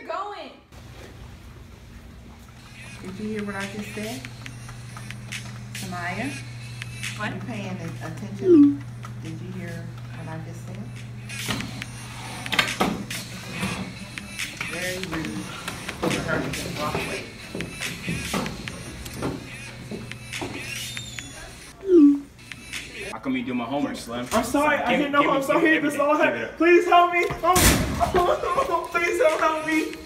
going? Did you hear what I just said? Samaya? What? Are you paying attention? Did you hear what I just said? Very rude for her to just walk away. How come you do my homework, Slim? I'm sorry, I didn't know. I'm sorry. This all happened. Please help me. Oh, please don't help me.